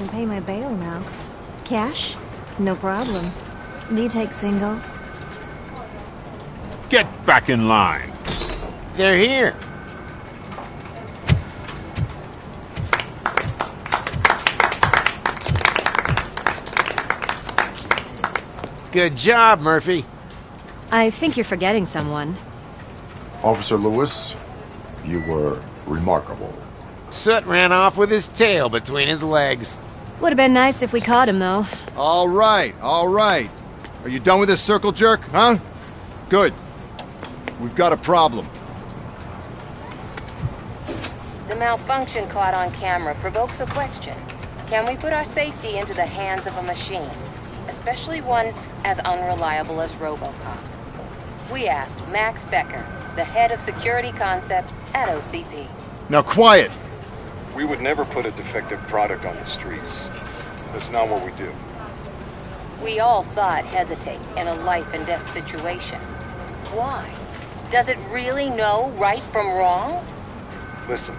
can pay my bail now. Cash? No problem. Do you take singles? Get back in line. They're here. Good job, Murphy. I think you're forgetting someone. Officer Lewis, you were remarkable. Soot ran off with his tail between his legs. Would have been nice if we caught him, though. All right, all right. Are you done with this circle jerk, huh? Good. We've got a problem. The malfunction caught on camera provokes a question. Can we put our safety into the hands of a machine? Especially one as unreliable as ROBOCOP. We asked Max Becker, the head of security concepts at OCP. Now quiet! We would never put a defective product on the streets. That's not what we do. We all saw it hesitate in a life and death situation. Why? Does it really know right from wrong? Listen,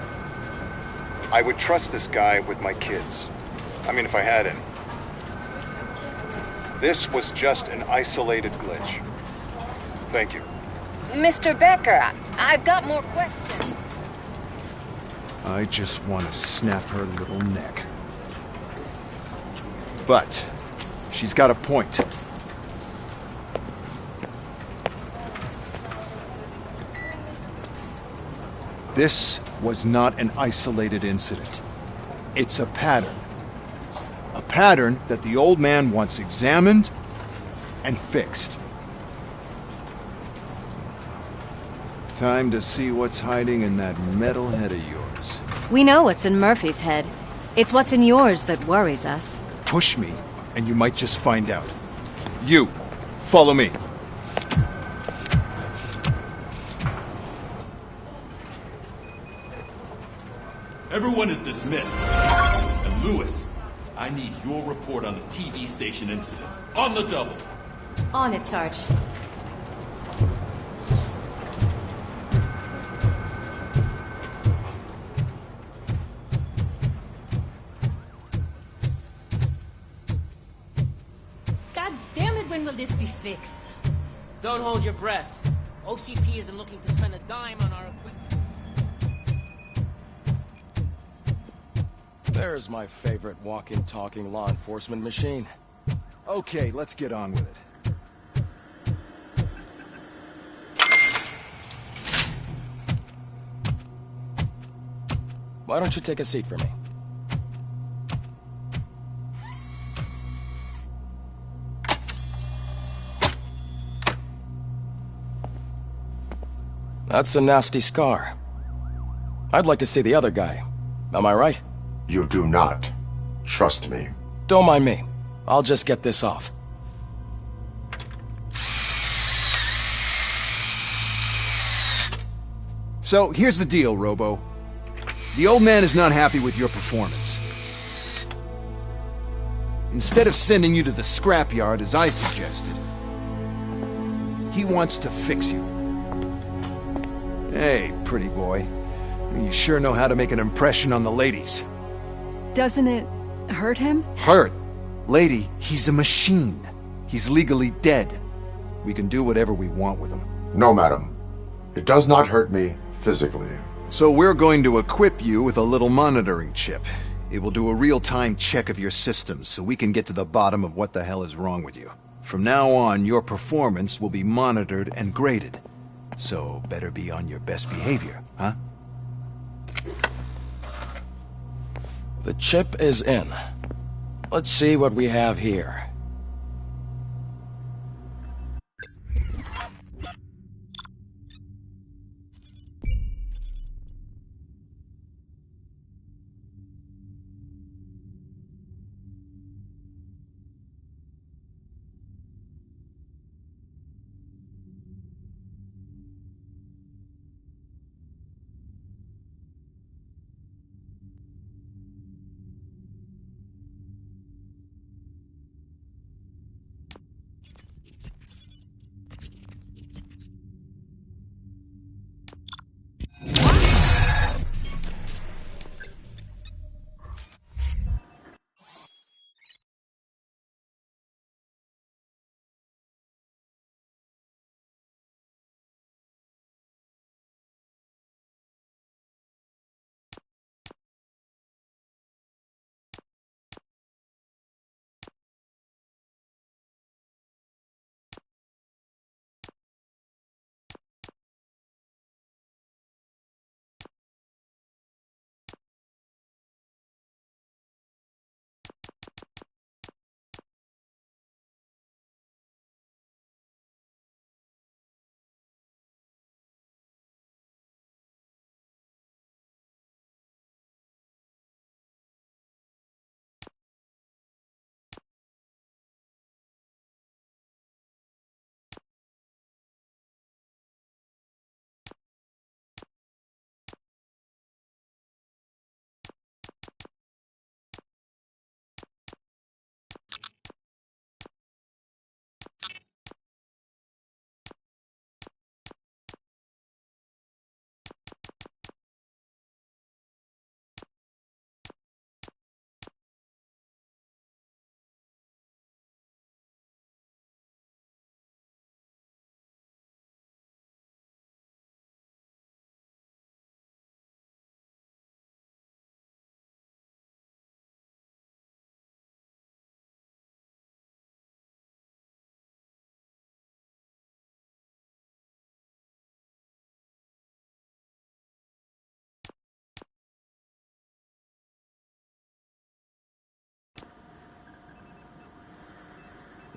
I would trust this guy with my kids. I mean, if I had any. This was just an isolated glitch. Thank you. Mr. Becker, I've got more questions. I just want to snap her little neck. But she's got a point. This was not an isolated incident. It's a pattern. A pattern that the old man wants examined and fixed. Time to see what's hiding in that metal head of yours. We know what's in Murphy's head. It's what's in yours that worries us. Push me, and you might just find out. You, follow me. Everyone is dismissed. And Lewis, I need your report on the TV station incident. On the double. On it, Sarge. God damn it, when will this be fixed? Don't hold your breath. OCP isn't looking to spend a dime on our equipment. There's my favorite walking, talking law enforcement machine. Okay, let's get on with it. Why don't you take a seat for me? That's a nasty scar. I'd like to see the other guy. Am I right? You do not. Trust me. Don't mind me. I'll just get this off. So, here's the deal, Robo. The old man is not happy with your performance. Instead of sending you to the scrapyard as I suggested, he wants to fix you. Hey, pretty boy. You sure know how to make an impression on the ladies. Doesn't it hurt him? Hurt? Lady, he's a machine. He's legally dead. We can do whatever we want with him. No, madam. It does not hurt me physically. So we're going to equip you with a little monitoring chip. It will do a real-time check of your systems so we can get to the bottom of what the hell is wrong with you. From now on, your performance will be monitored and graded. So better be on your best behavior, huh? The chip is in. Let's see what we have here.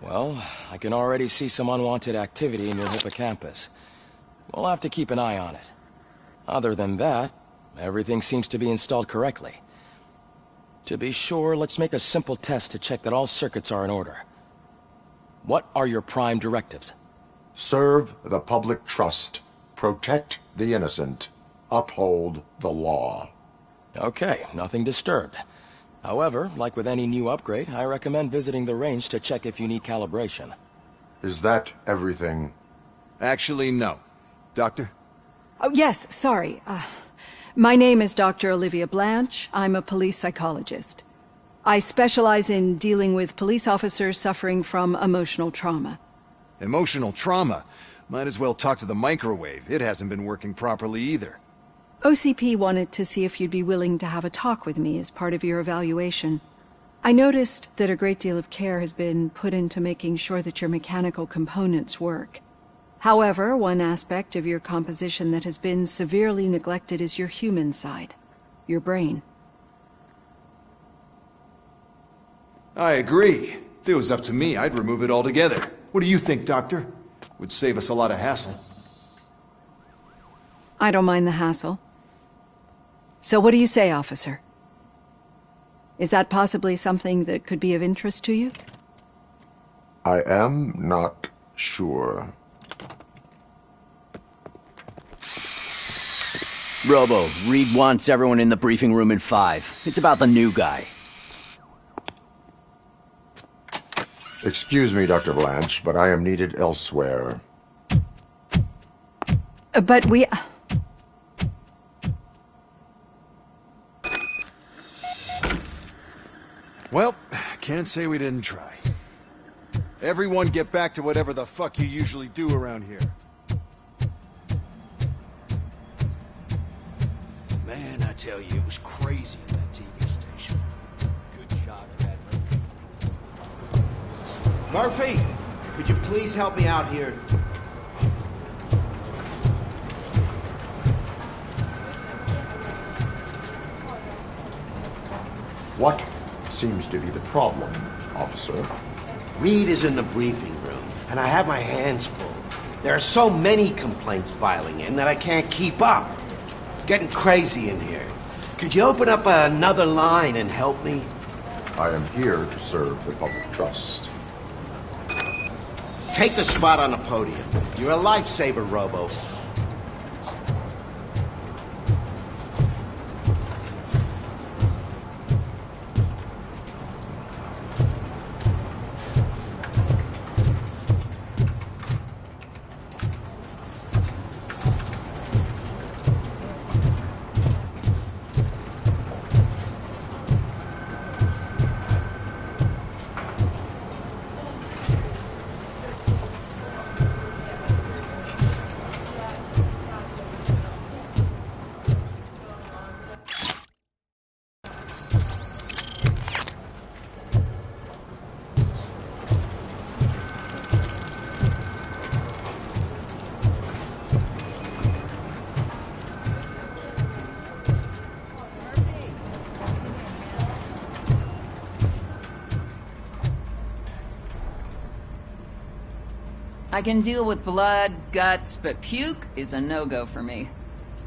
Well, I can already see some unwanted activity in your hippocampus. We'll have to keep an eye on it. Other than that, everything seems to be installed correctly. To be sure, let's make a simple test to check that all circuits are in order. What are your prime directives? Serve the public trust. Protect the innocent. Uphold the law. Okay, nothing disturbed. However, like with any new upgrade, I recommend visiting the range to check if you need calibration. Is that everything? Actually, no. Doctor? Oh, yes, sorry. My name is Dr. Olivia Blanche. I'm a police psychologist. I specialize in dealing with police officers suffering from emotional trauma. Emotional trauma? Might as well talk to the microwave. It hasn't been working properly either. OCP wanted to see if you'd be willing to have a talk with me as part of your evaluation. I noticed that a great deal of care has been put into making sure that your mechanical components work. However, one aspect of your composition that has been severely neglected is your human side, your brain. I agree. If it was up to me, I'd remove it altogether. What do you think, Doctor? Would save us a lot of hassle. I don't mind the hassle. So what do you say, officer? Is that possibly something that could be of interest to you? I am not sure. Robo, Reed wants everyone in the briefing room in 5. It's about the new guy. Excuse me, Dr. Blanche, but I am needed elsewhere. But we... Well, can't say we didn't try. Everyone get back to whatever the fuck you usually do around here. Man, I tell you, it was crazy in that TV station. Good shot at that Murphy, could you please help me out here? What seems to be the problem, officer? Reed is in the briefing room, and I have my hands full. There are so many complaints filing in that I can't keep up. It's getting crazy in here. Could you open up another line and help me? I am here to serve the public trust. Take the spot on the podium. You're a lifesaver, Robo. I can deal with blood, guts, but puke is a no-go for me.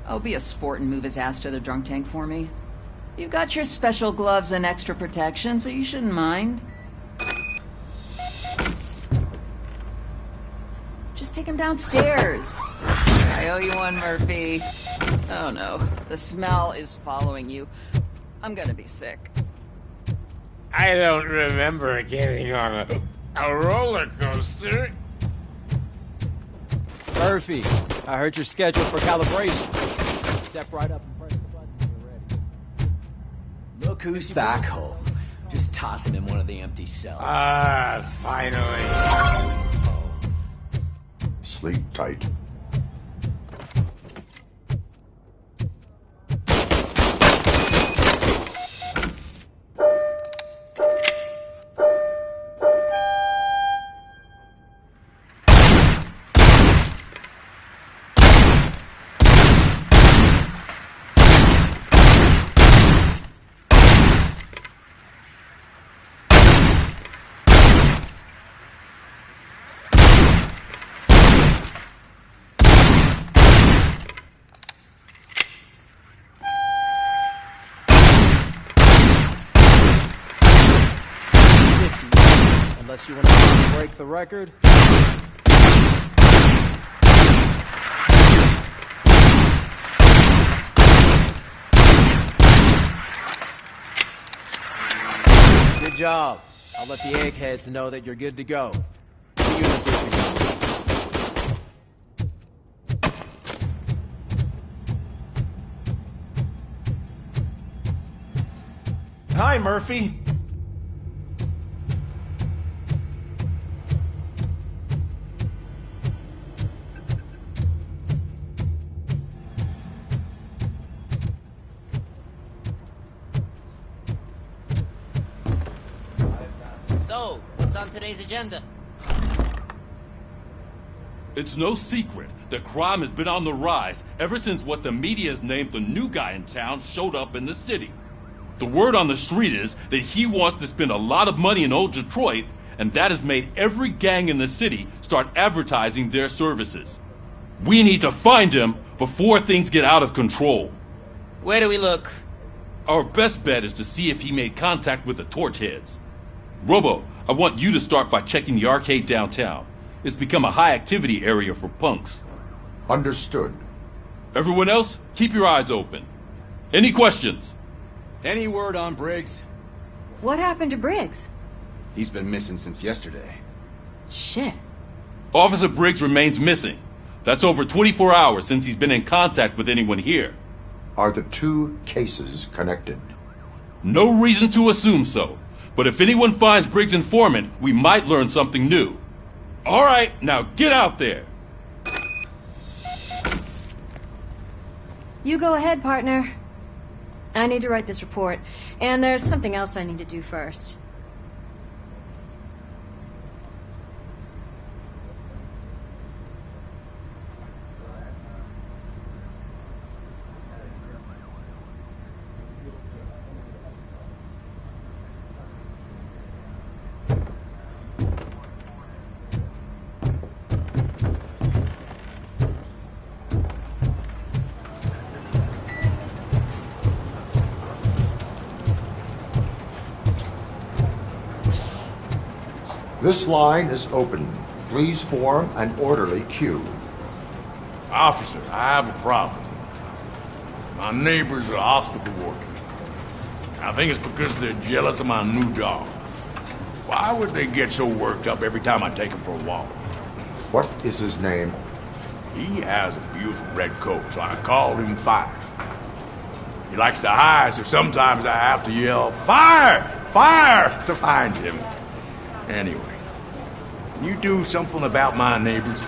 Oh, be a sport and move his ass to the drunk tank for me. You've got your special gloves and extra protection, so you shouldn't mind. Just take him downstairs. I owe you one, Murphy. Oh no, the smell is following you. I'm gonna be sick. I don't remember getting on a roller coaster. Murphy, I heard you're scheduled for calibration. Step right up and press the button when you're ready. Look who's back home. Just toss him in one of the empty cells. Finally. Sleep tight. Unless you want to break the record. Good job. I'll let the eggheads know that you're good to go. See you in the briefing room. Hi, Murphy. So, what's on today's agenda? It's no secret that crime has been on the rise ever since what the media has named the new guy in town showed up in the city. The word on the street is that he wants to spend a lot of money in old Detroit, and that has made every gang in the city start advertising their services. We need to find him before things get out of control. Where do we look? Our best bet is to see if he made contact with the Torchheads. Robo, I want you to start by checking the arcade downtown. It's become a high-activity area for punks. Understood. Everyone else, keep your eyes open. Any questions? Any word on Briggs? What happened to Briggs? He's been missing since yesterday. Shit. Officer Briggs remains missing. That's over 24 hours since he's been in contact with anyone here. Are the two cases connected? No reason to assume so. But if anyone finds Briggs' informant, we might learn something new. All right, now get out there. You go ahead, partner. I need to write this report, and there's something else I need to do first. This line is open. Please form an orderly queue. Officer, I have a problem. My neighbors are hostile toward me. I think it's because they're jealous of my new dog. Why would they get so worked up every time I take him for a walk? What is his name? He has a beautiful red coat, so I called him Fire. He likes to hide, so sometimes I have to yell, "Fire! Fire!" to find him. Anyway, can you do something about my neighbors?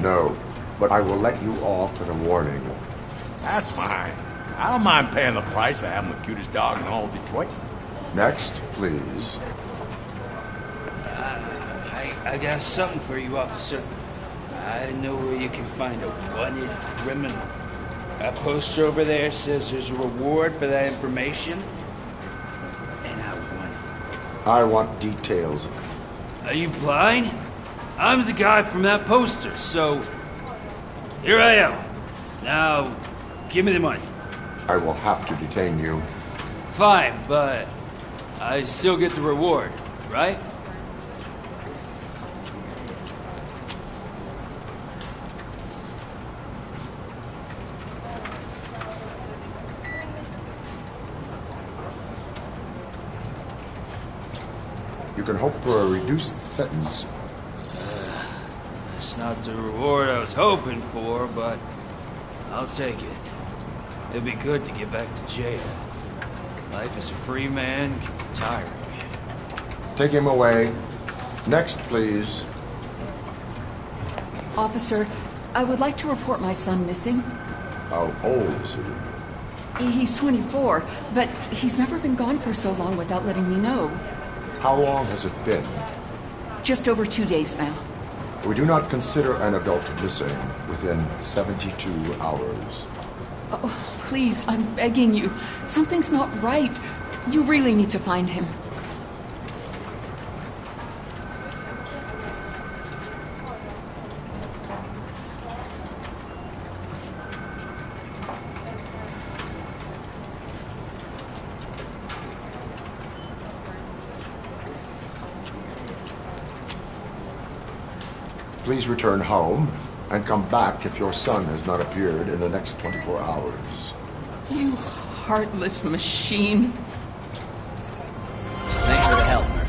No, but I will let you off with a warning. That's fine. I don't mind paying the price for having the cutest dog in all of Detroit. Next, please. I got something for you, officer. I know where you can find a wanted criminal. That poster over there says there's a reward for that information, and I want it. I want details. Are you blind? I'm the guy from that poster, so here I am. Now, give me the money. I will have to detain you. Fine, but I still get the reward, right? You can hope for a reduced sentence. That's Not the reward I was hoping for, but I'll take it. It'd be good to get back to jail. Life as a free man can be tiring. Take him away. Next, please. Officer, I would like to report my son missing. How old is he? He's 24, but he's never been gone for so long without letting me know. How long has it been? Just over 2 days now. We do not consider an adult missing within 72 hours. Oh, please, I'm begging you. Something's not right. You really need to find him. Please return home and come back if your son has not appeared in the next 24 hours. You heartless machine. Thanks for the help, Murphy.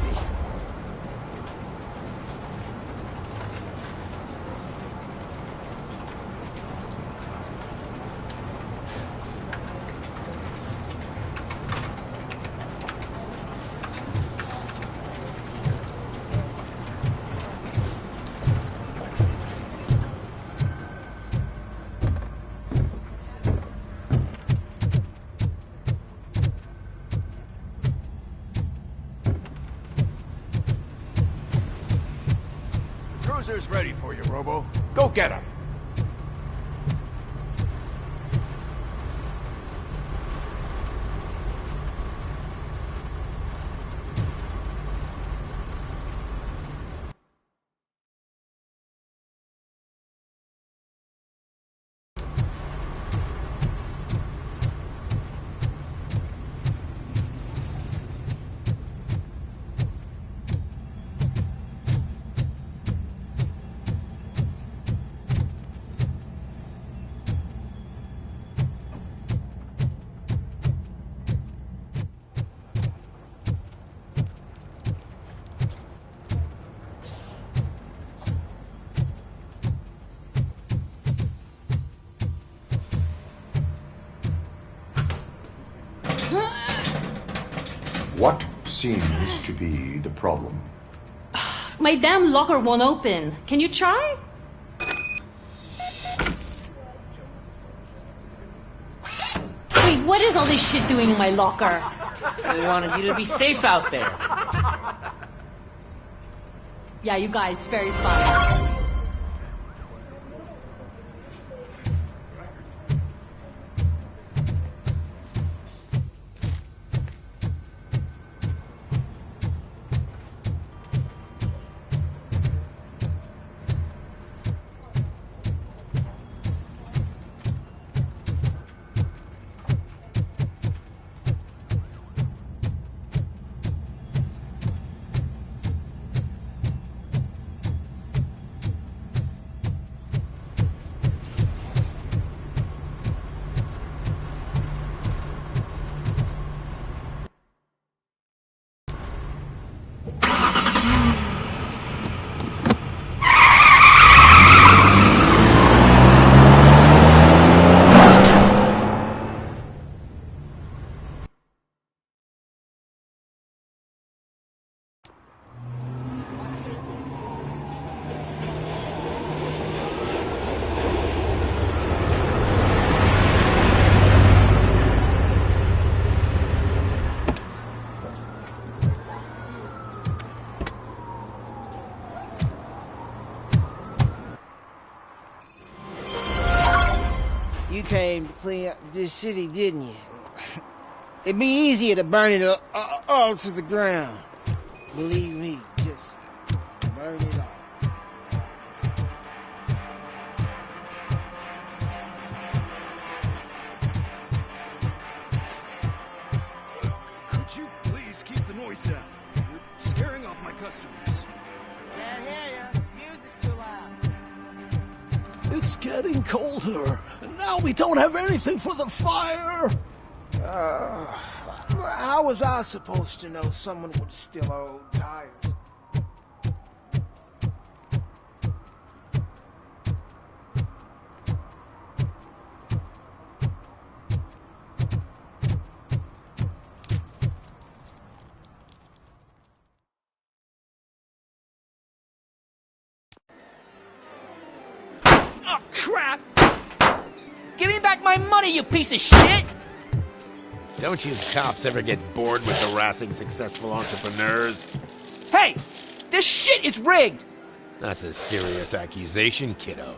Cruiser's ready for you, Robo. Go get him. What seems to be the problem? My damn locker won't open. Can you try? Wait, what is all this shit doing in my locker? They wanted you to be safe out there. Yeah, you guys, very fun. You came to clean up this city, didn't you? It'd be easier to burn it all to the ground. Believe me, just burn it all. Could you please keep the noise down? You're scaring off my customers. Can't hear you. Music's too loud. It's getting colder, and now we don't have anything for the fire. How was I supposed to know someone would steal our old tires? crap! Give me back my money, you piece of shit! Don't you cops ever get bored with harassing successful entrepreneurs? Hey! This shit is rigged! That's a serious accusation, kiddo.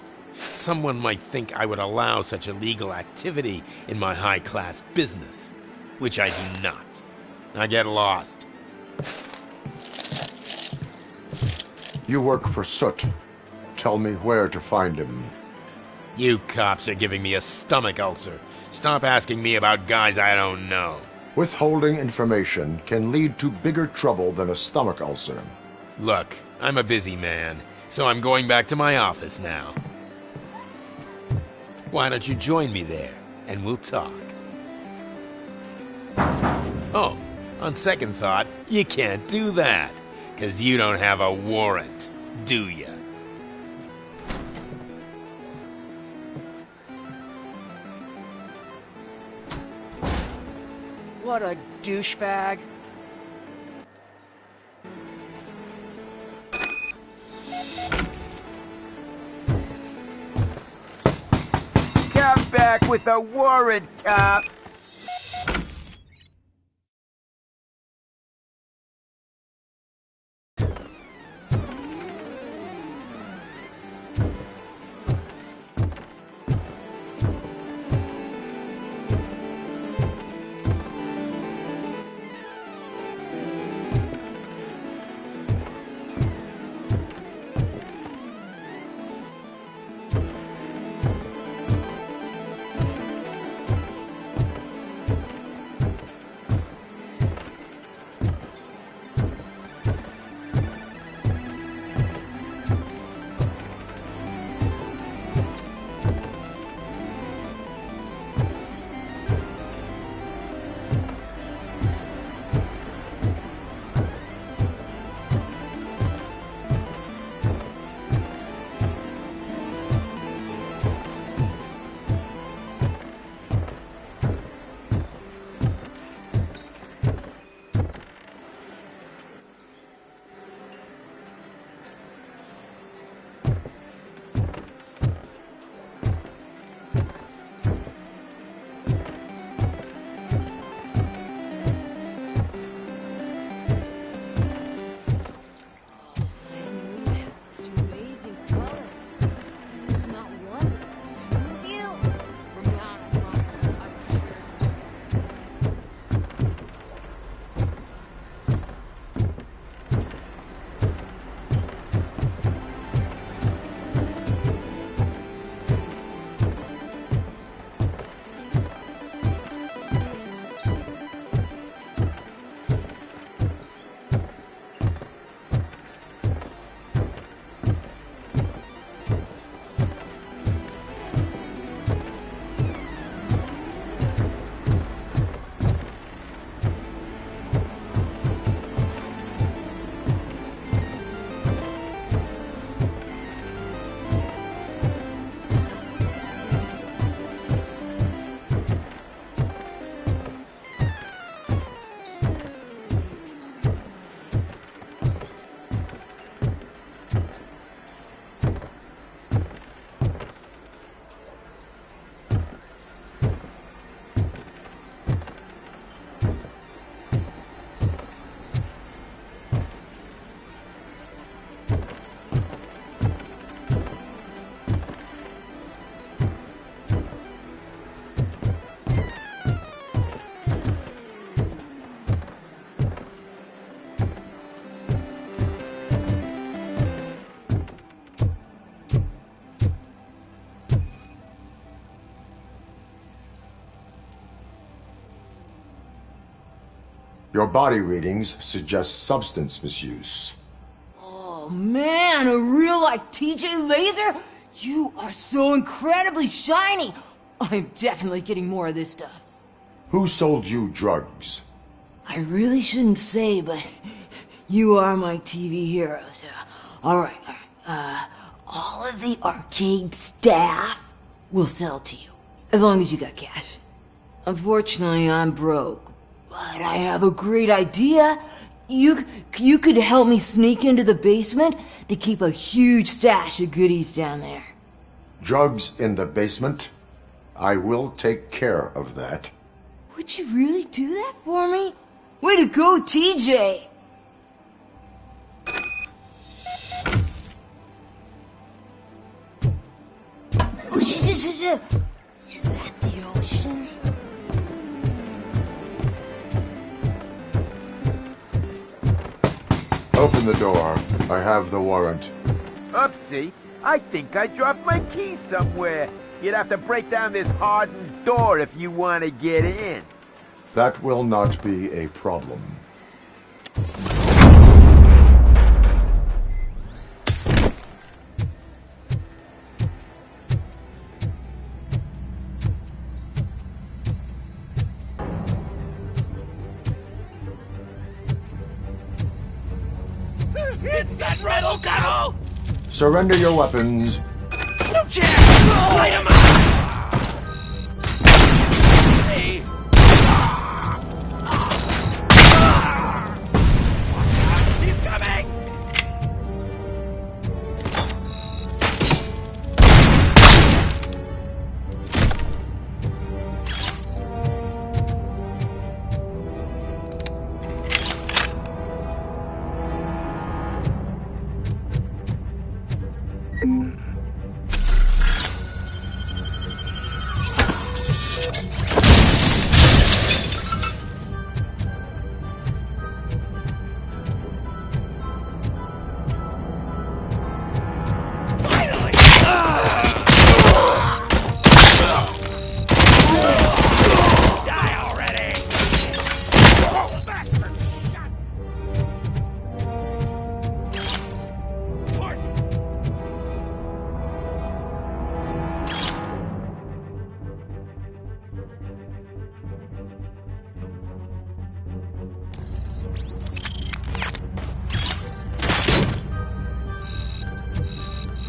Someone might think I would allow such illegal activity in my high-class business, which I do not. Now get lost. You work for Soot. Tell me where to find him. You cops are giving me a stomach ulcer. Stop asking me about guys I don't know. Withholding information can lead to bigger trouble than a stomach ulcer. Look, I'm a busy man, so I'm going back to my office now. Why don't you join me there, and we'll talk. Oh, on second thought, you can't do that, 'cause you don't have a warrant, do ya? What a douchebag. Come back with a warrant, cop! Your body readings suggest substance misuse. Oh man, a real like TJ Laser? You are so incredibly shiny! I'm definitely getting more of this stuff. Who sold you drugs? I really shouldn't say, but you are my TV heroes. Alright. All of the arcade staff will sell to you, as long as you got cash. Unfortunately, I'm broke, but I have a great idea. You could help me sneak into the basement. They keep a huge stash of goodies down there. Drugs in the basement? I will take care of that. Would you really do that for me? Way to go, TJ! Is that the ocean? Open the door. I have the warrant. Oopsie. I think I dropped my keys somewhere. You'd have to break down this hardened door if you want to get in. That will not be a problem. It's that rebel devil! Surrender your weapons. No chance! Light him up! Hey. He's coming!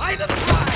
Eyes on the prize!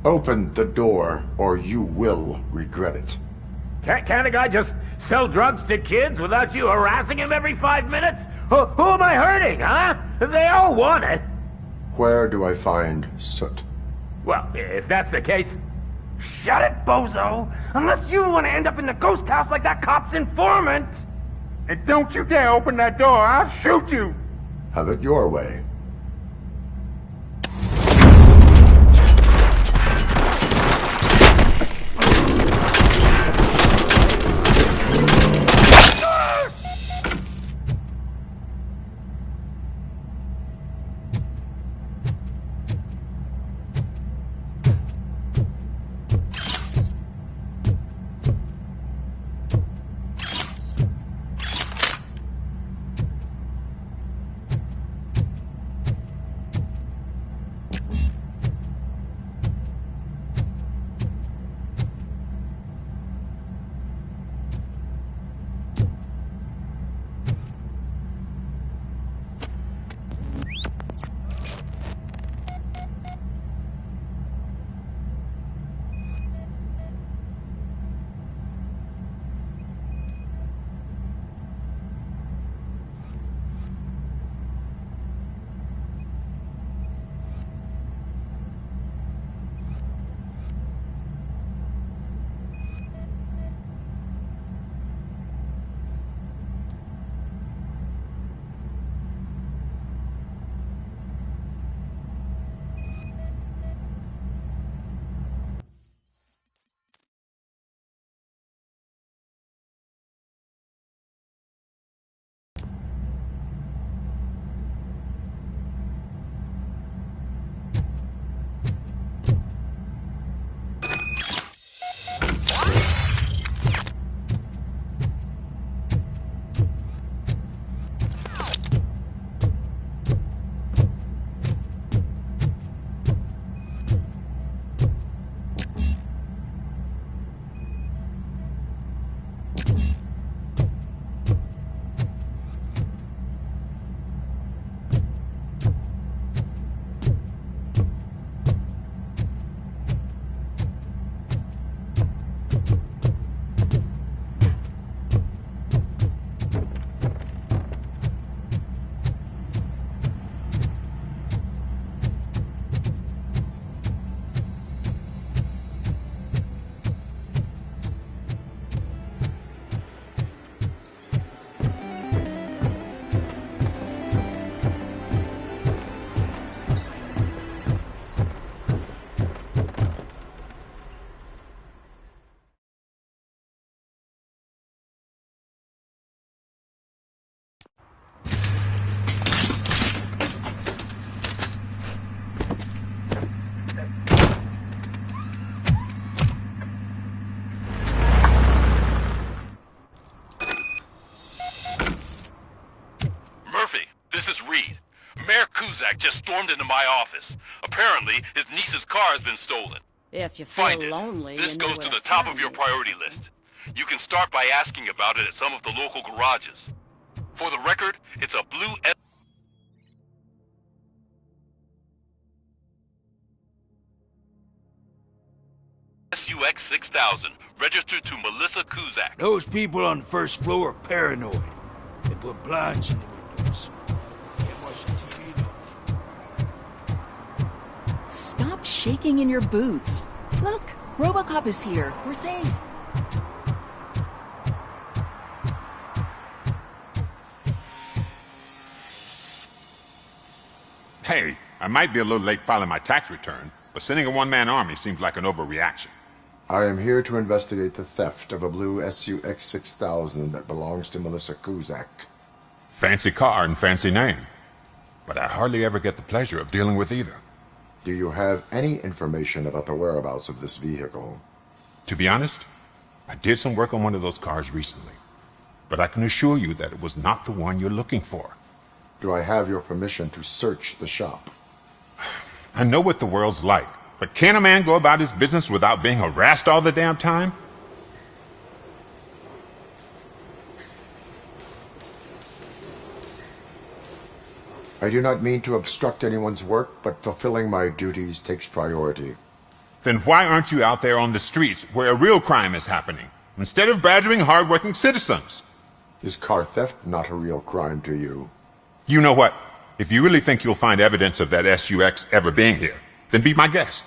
Open the door, or you will regret it. Can't a guy just sell drugs to kids without you harassing him every 5 minutes? Who am I hurting, huh? They all want it. Where do I find Soot? Well, if that's the case... Shut it, bozo! Unless you want to end up in the ghost house like that cop's informant! And don't you dare open that door, I'll shoot you! Have it your way. This is Reed. Mayor Kuzak just stormed into my office. Apparently, his niece's car has been stolen. If you feel Find it. lonely, This you know goes where to the top find of your me. priority list. You can start by asking about it at some of the local garages. For the record, it's a blue SUX 6000, registered to Melissa Kuzak. Those people on the first floor are paranoid. They put blinds in the windows. Can't watch the TV though. Stop shaking in your boots. Look, ROBOCOP is here. We're safe. Hey, I might be a little late filing my tax return, but sending a one-man army seems like an overreaction. I am here to investigate the theft of a blue SUX 6000 that belongs to Melissa Kuzak. Fancy car and fancy name. But I hardly ever get the pleasure of dealing with either. Do you have any information about the whereabouts of this vehicle? To be honest, I did some work on one of those cars recently. But I can assure you that it was not the one you're looking for. Do I have your permission to search the shop? I know what the world's like, but can a man go about his business without being harassed all the damn time? I do not mean to obstruct anyone's work, but fulfilling my duties takes priority. Then why aren't you out there on the streets where a real crime is happening, instead of badgering hard-working citizens? Is car theft not a real crime to you? You know what? If you really think you'll find evidence of that SUX ever being here, then be my guest.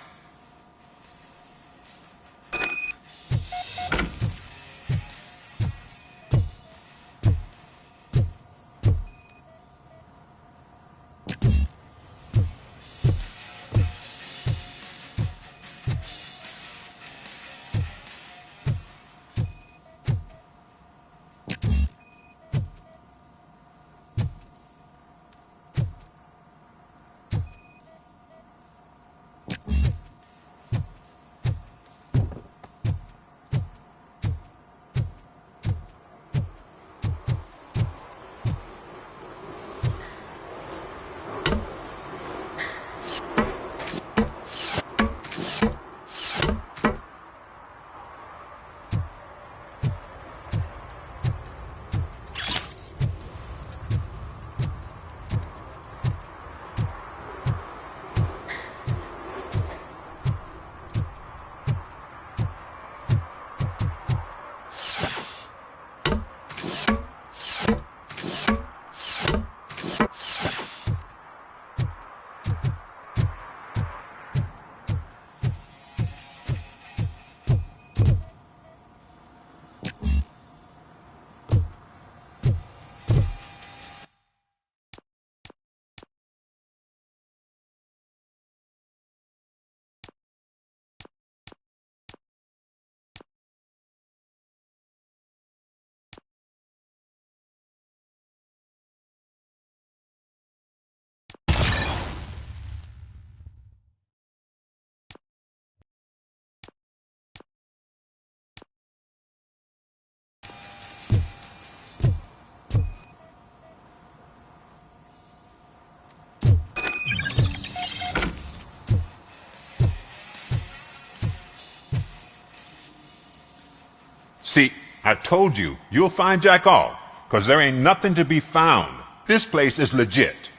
See, I told you, you'll find Jack All, because there ain't nothing to be found. This place is legit.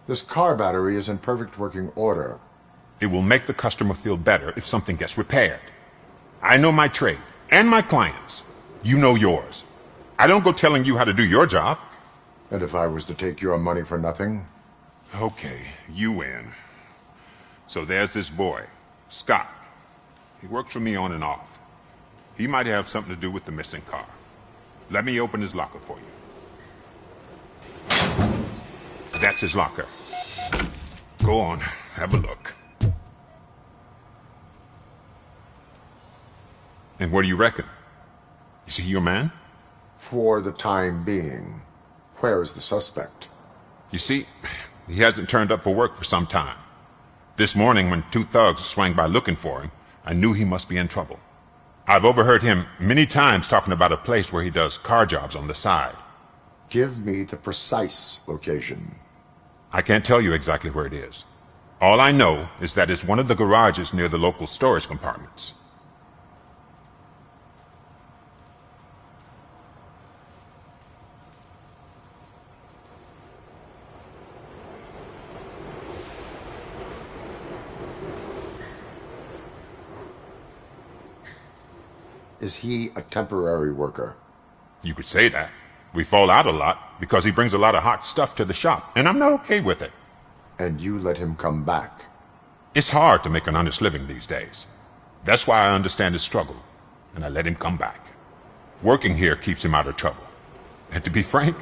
This car battery is in perfect working order. It will make the customer feel better if something gets repaired. I know my trade, and my clients. You know yours. I don't go telling you how to do your job. And if I was to take your money for nothing? Okay, you win. So there's this boy, Scott. He works for me on and off. He might have something to do with the missing car. Let me open his locker for you. That's his locker. Go on, have a look. And what do you reckon? Is he your man? For the time being. Where is the suspect? You see, he hasn't turned up for work for some time. This morning, when two thugs swang by looking for him, I knew he must be in trouble. I've overheard him many times talking about a place where he does car jobs on the side. Give me the precise location. I can't tell you exactly where it is. All I know is that it's one of the garages near the local storage compartments. Is he a temporary worker? You could say that. We fall out a lot because he brings a lot of hot stuff to the shop, and I'm not okay with it. And you let him come back? It's hard to make an honest living these days. That's why I understand his struggle, and I let him come back. Working here keeps him out of trouble. And to be frank,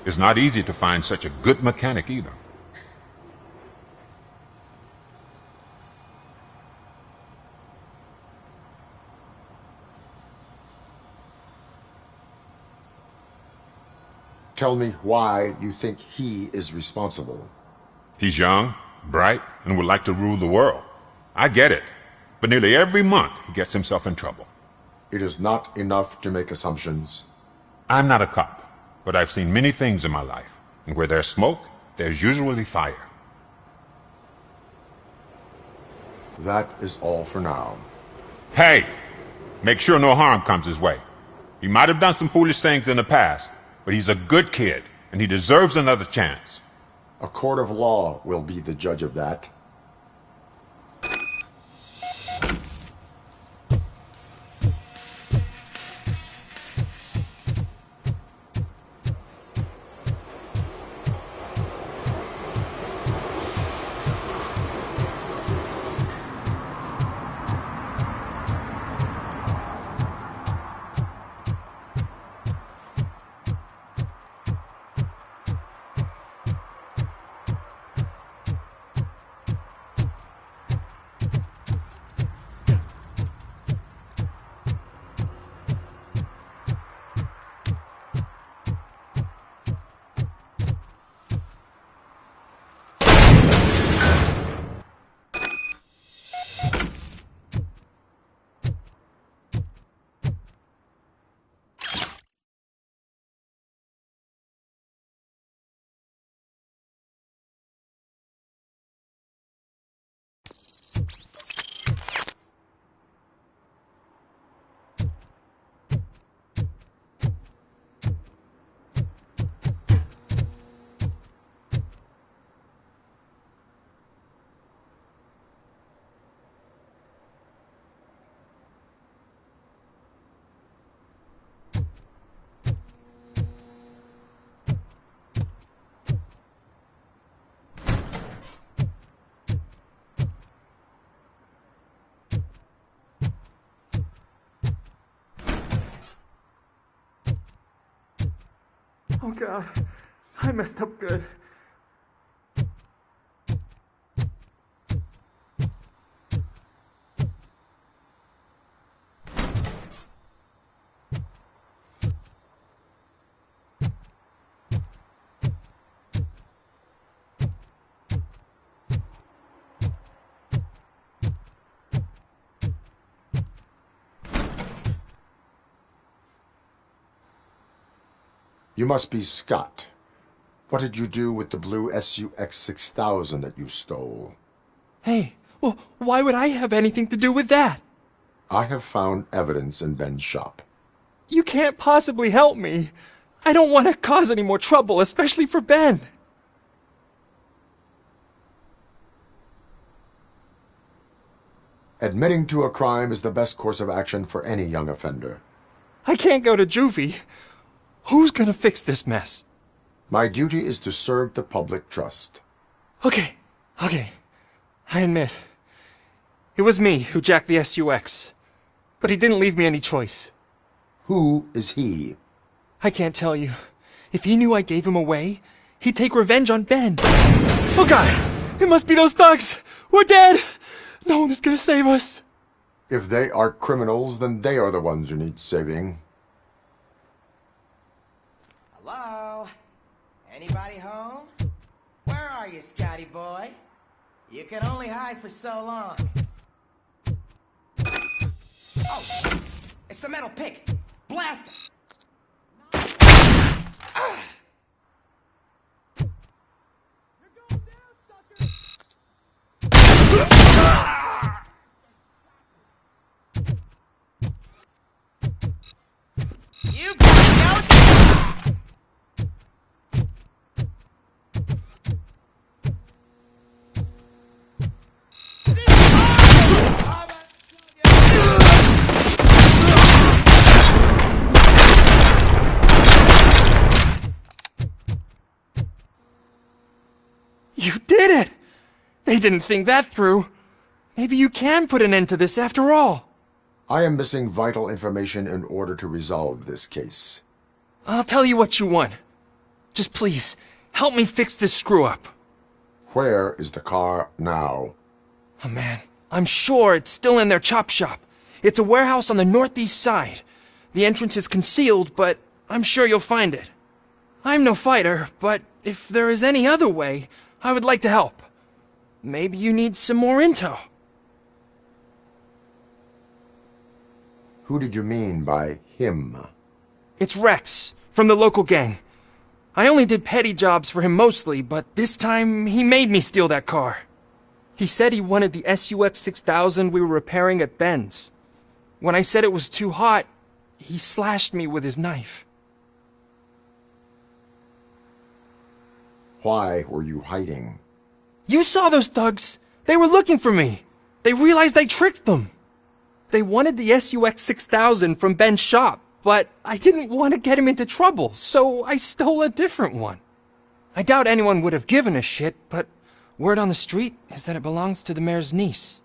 it's not easy to find such a good mechanic either. Tell me why you think he is responsible. He's young, bright, and would like to rule the world. I get it. But nearly every month he gets himself in trouble. It is not enough to make assumptions. I'm not a cop, but I've seen many things in my life. And where there's smoke, there's usually fire. That is all for now. Hey! Make sure no harm comes his way. He might have done some foolish things in the past, but he's a good kid, and he deserves another chance. A court of law will be the judge of that. Oh God, I messed up good. You must be Scott. What did you do with the blue SUX 6000 that you stole? Hey, well, why would I have anything to do with that? I have found evidence in Ben's shop. You can't possibly help me. I don't want to cause any more trouble, especially for Ben. Admitting to a crime is the best course of action for any young offender. I can't go to juvie. Who's gonna fix this mess? My duty is to serve the public trust. Okay. I admit. It was me who jacked the SUX. But he didn't leave me any choice. Who is he? I can't tell you. If he knew I gave him away, he'd take revenge on Ben. Oh God! It must be those thugs! We're dead! No one is gonna save us! If they are criminals, then they are the ones who need saving. Hello? Anybody home? Where are you, Scotty boy? You can only hide for so long. Oh! It's the metal pick! Blast it! Ah. They didn't think that through. Maybe you can put an end to this after all. I am missing vital information in order to resolve this case. I'll tell you what you want. Just please, help me fix this screw-up. Where is the car now? Oh man, I'm sure it's still in their chop shop. It's a warehouse on the northeast side. The entrance is concealed, but I'm sure you'll find it. I'm no fighter, but if there is any other way, I would like to help. Maybe you need some more intel. Who did you mean by him? It's Rex, from the local gang. I only did petty jobs for him mostly, but this time he made me steal that car. He said he wanted the SUX 6000 we were repairing at Ben's. When I said it was too hot, he slashed me with his knife. Why were you hiding? You saw those thugs! They were looking for me! They realized I tricked them! They wanted the SUX 6000 from Ben's shop, but I didn't want to get him into trouble, so I stole a different one. I doubt anyone would have given a shit, but word on the street is that it belongs to the mayor's niece.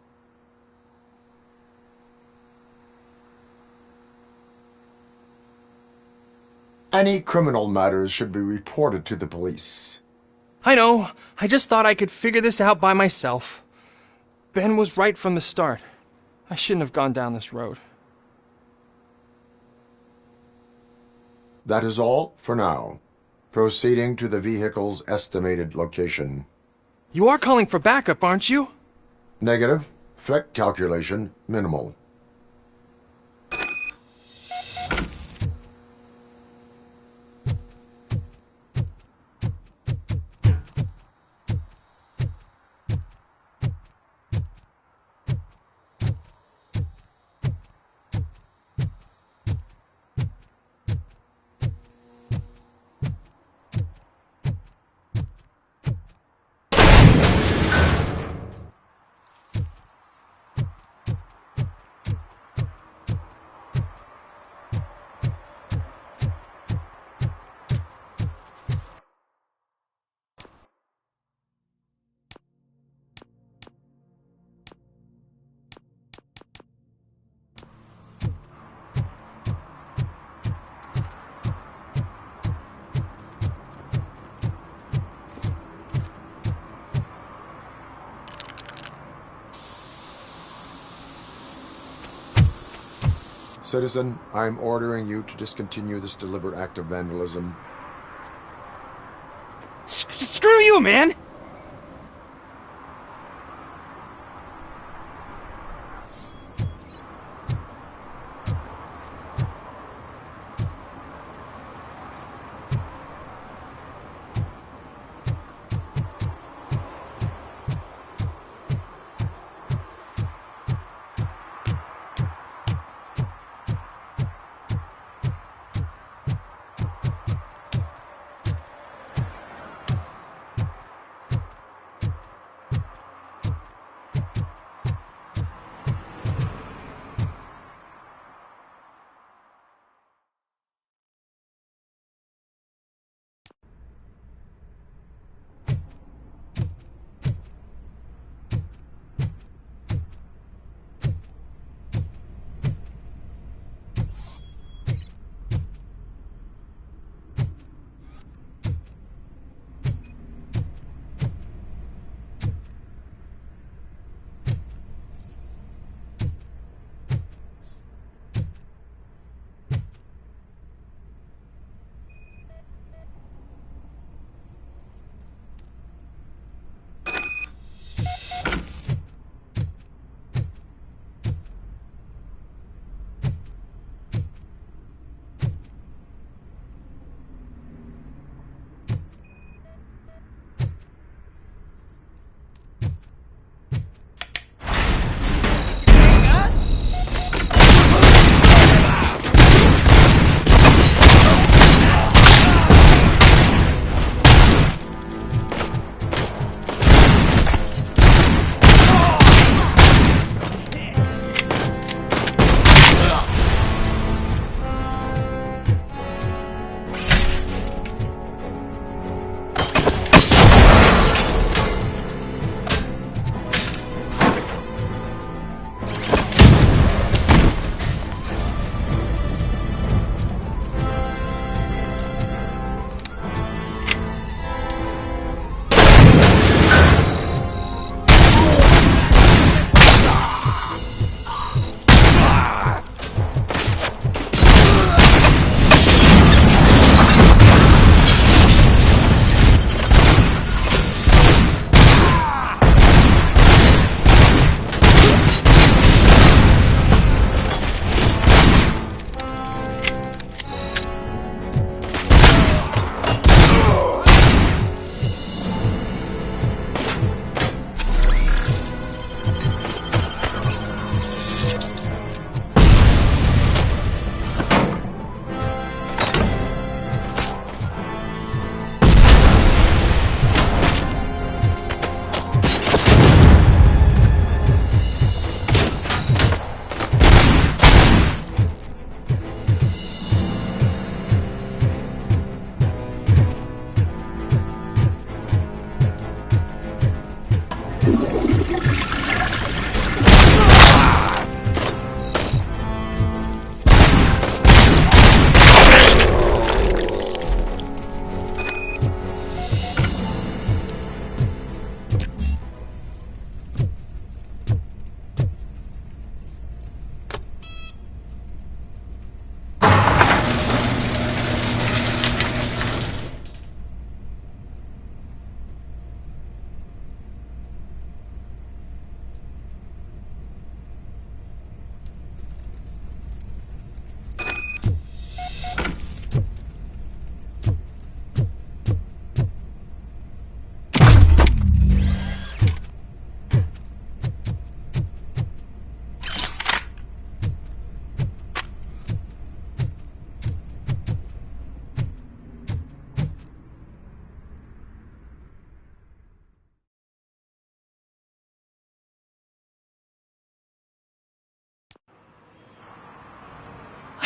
Any criminal matters should be reported to the police. I know. I just thought I could figure this out by myself. Ben was right from the start. I shouldn't have gone down this road. That is all for now. Proceeding to the vehicle's estimated location. You are calling for backup, aren't you? Negative. Threat calculation minimal. Citizen, I am ordering you to discontinue this deliberate act of vandalism. Screw you, man!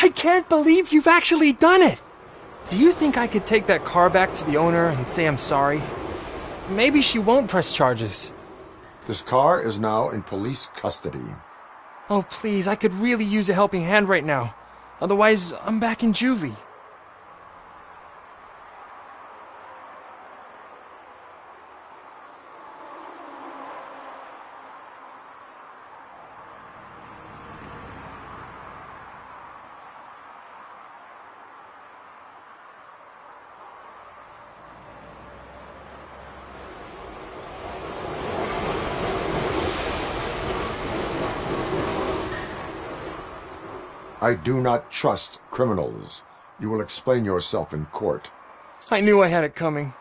I can't believe you've actually done it! Do you think I could take that car back to the owner and say I'm sorry? Maybe she won't press charges. This car is now in police custody. Oh, please, I could really use a helping hand right now. Otherwise, I'm back in juvie. I do not trust criminals. You will explain yourself in court. I knew I had it coming.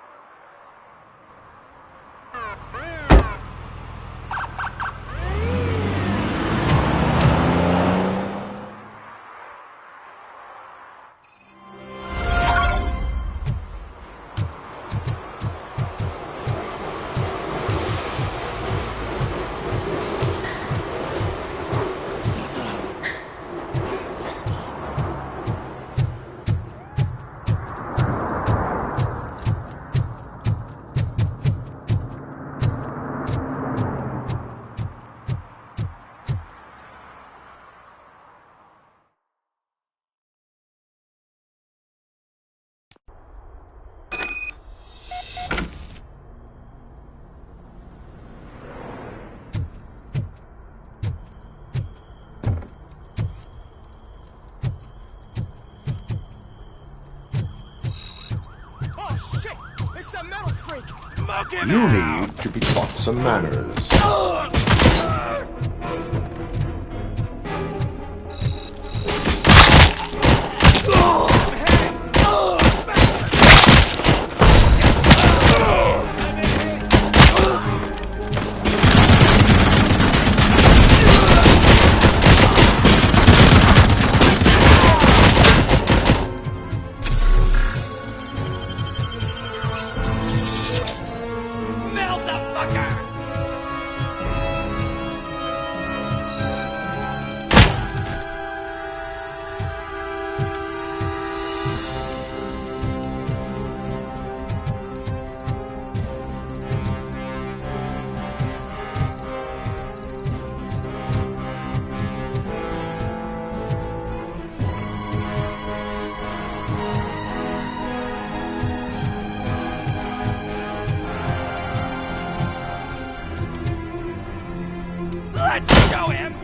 You need to be taught some manners. Let's show him!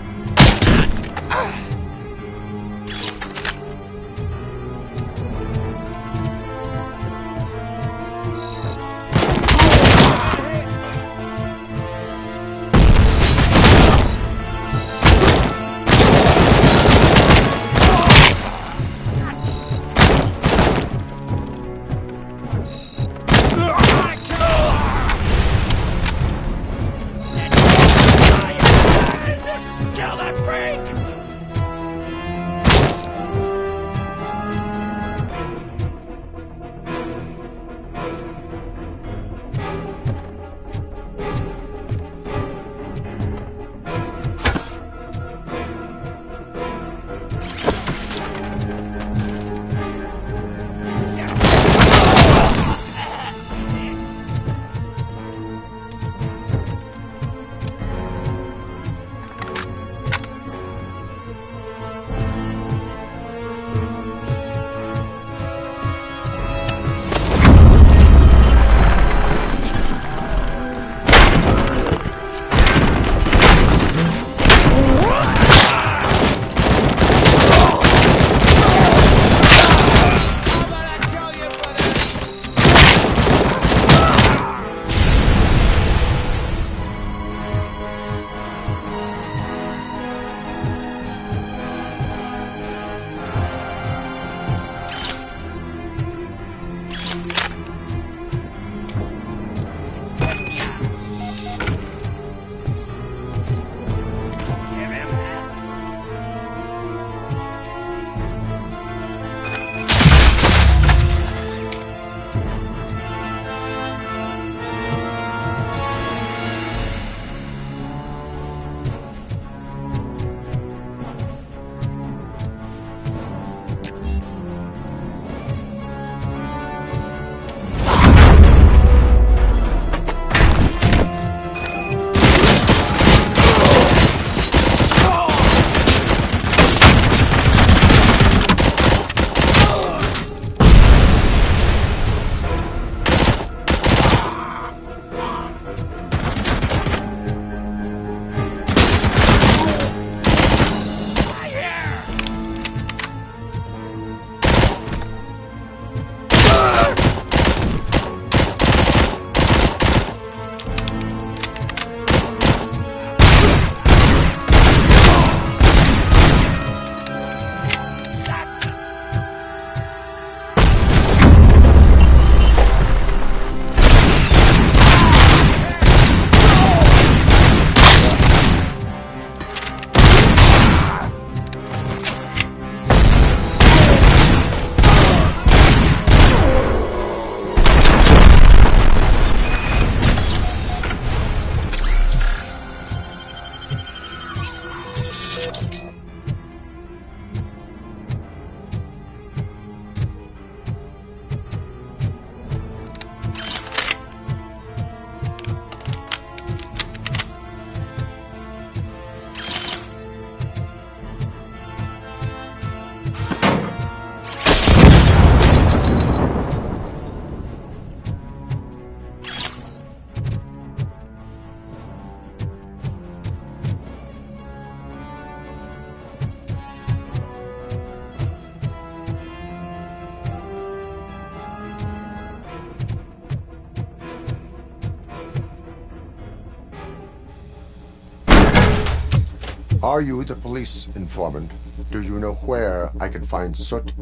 Are you the police informant? Do you know where I can find Soot?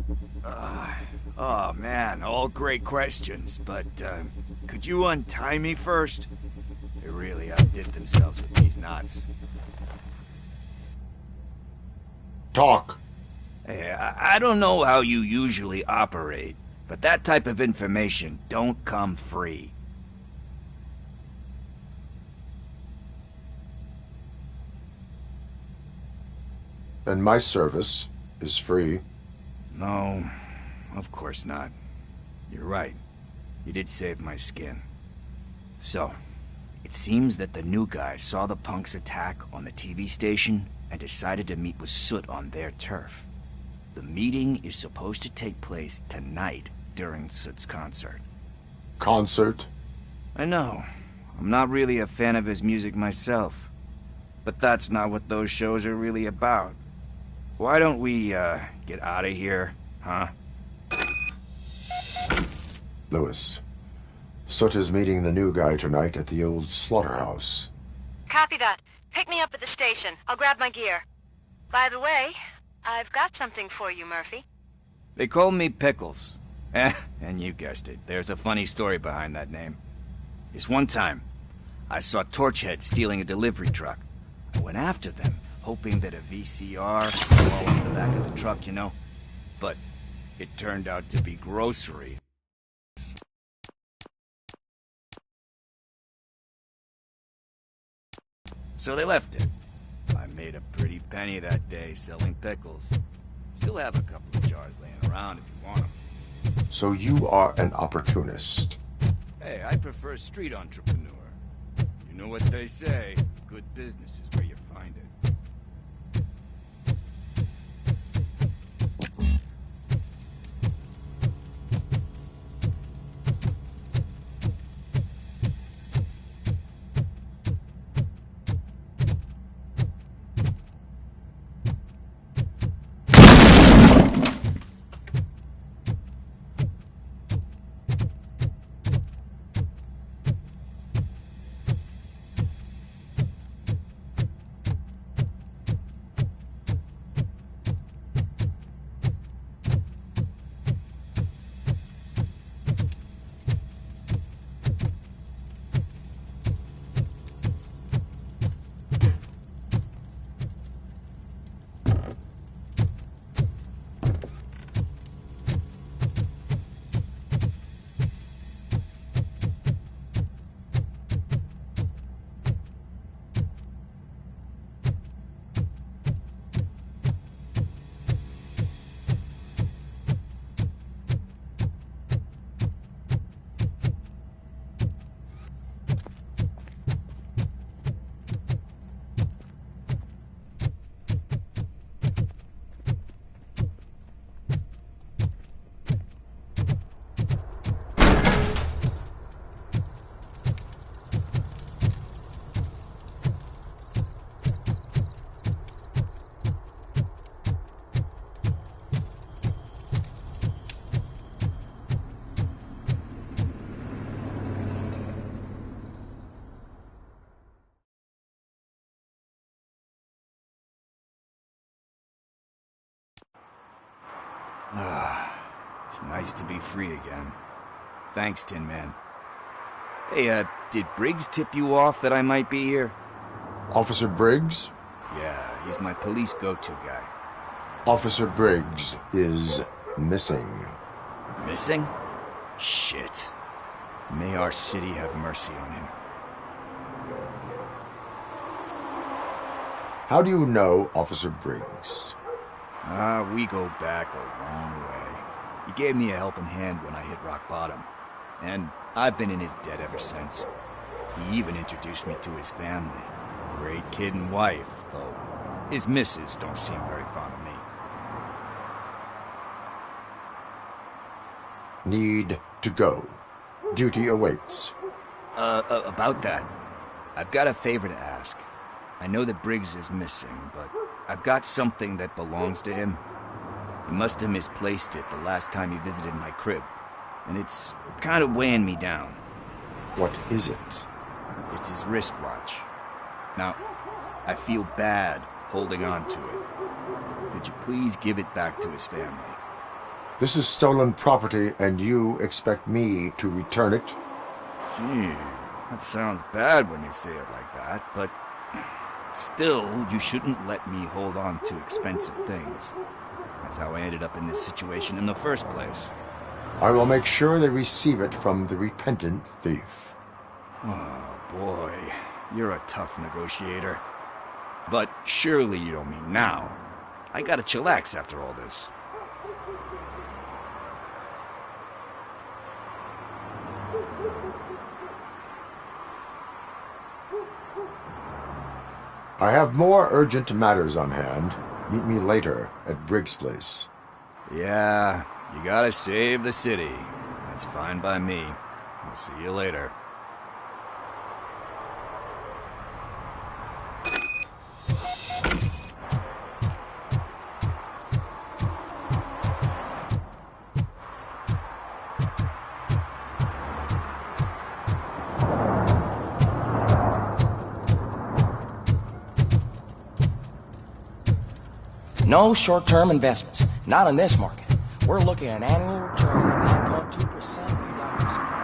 Oh man, all great questions, but could you untie me first? They really outdid themselves with these knots. Talk. Hey, I don't know how you usually operate, but that type of information don't come free. And my service is free. No, of course not. You're right. You did save my skin. So, it seems that the new guy saw the punks attack on the TV station and decided to meet with Soot on their turf. The meeting is supposed to take place tonight during Soot's concert. Concert? I know. I'm not really a fan of his music myself. But that's not what those shows are really about. Why don't we, get out of here, huh? Lewis, Soot is meeting the new guy tonight at the old slaughterhouse. Copy that. Pick me up at the station. I'll grab my gear. By the way, I've got something for you, Murphy. They call me Pickles. And you guessed it. There's a funny story behind that name. This one time, I saw Torchhead stealing a delivery truck. I went after them, hoping that a VCR would fall in the back of the truck, you know? But it turned out to be groceries. So they left it. I made a pretty penny that day selling pickles. Still have a couple of jars laying around if you want them. So you are an opportunist. Hey, I prefer street entrepreneur. You know what they say, good business is where you find it. It's nice to be free again. Thanks, Tin Man. Hey, did Briggs tip you off that I might be here? Officer Briggs? Yeah, he's my police go-to guy. Officer Briggs is missing. Missing? Shit. May our city have mercy on him. How do you know Officer Briggs? We go back a long way. He gave me a helping hand when I hit rock bottom. And I've been in his debt ever since. He even introduced me to his family. Great kid and wife, though his missus don't seem very fond of me. Need to go. Duty awaits. About that, I've got a favor to ask. I know that Briggs is missing, but I've got something that belongs to him. He must have misplaced it the last time he visited my crib, and it's kind of weighing me down. What is it? It's his wristwatch. Now, I feel bad holding on to it. Could you please give it back to his family? This is stolen property, and you expect me to return it? Gee, that sounds bad when you say it like that, but still, you shouldn't let me hold on to expensive things. That's how I ended up in this situation in the first place. I will make sure they receive it from the repentant thief. Oh, boy. You're a tough negotiator. But surely you don't mean now. I gotta chillax after all this. I have more urgent matters on hand. Meet me later at Briggs' place. Yeah, you gotta save the city. That's fine by me. I'll see you later. No short-term investments. Not in this market. We're looking at an annual return of 9.2%.